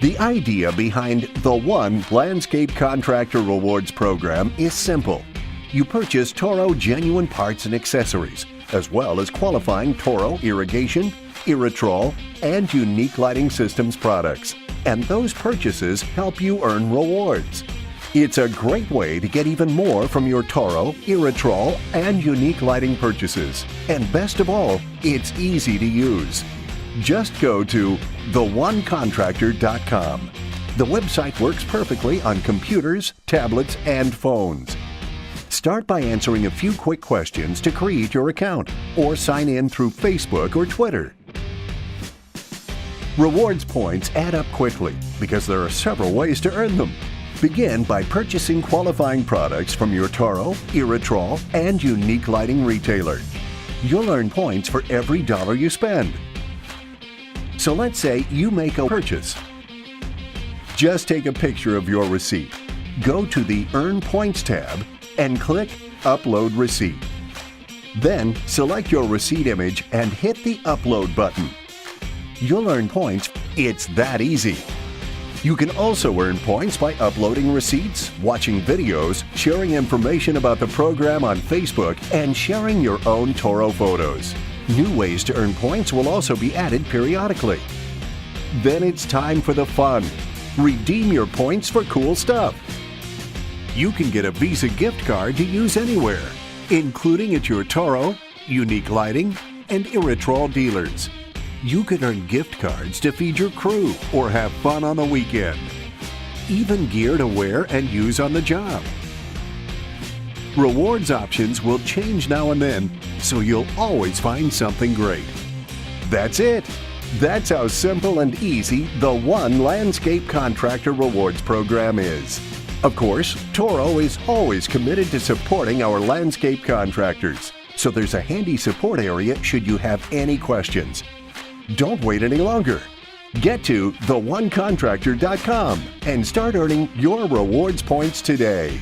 The idea behind the One Landscape Contractor Rewards program is simple. You purchase Toro genuine parts and accessories, as well as qualifying Toro irrigation, Irritrol, and unique lighting systems products. And those purchases help you earn rewards. It's a great way to get even more from your Toro, Irritrol, and unique lighting purchases. And best of all, it's easy to use. Just go to theonecontractor.com. The website works perfectly on computers, tablets, and phones. Start by answering a few quick questions to create your account, or sign in through Facebook or Twitter. Rewards points add up quickly because there are several ways to earn them. Begin by purchasing qualifying products from your Toro, Irritrol, and unique lighting retailer. You'll earn points for every dollar you spend. So let's say you make a purchase. Just take a picture of your receipt. Go to the Earn Points tab and click Upload Receipt. Then select your receipt image and hit the Upload button. You'll earn points. It's that easy. You can also earn points by uploading receipts, watching videos, sharing information about the program on Facebook, and sharing your own Toro photos. New ways to earn points will also be added periodically. Then it's time for the fun. Redeem your points for cool stuff. You can get a Visa gift card to use anywhere, including at your Toro, Unique Lighting, and Irritrol dealers. You can earn gift cards to feed your crew or have fun on the weekend. Even gear to wear and use on the job. Rewards options will change now and then, so you'll always find something great. That's it. That's how simple and easy the One Landscape Contractor Rewards program is. Of course, Toro is always committed to supporting our landscape contractors, so there's a handy support area should you have any questions. Don't wait any longer. Get to theonecontractor.com and start earning your rewards points today.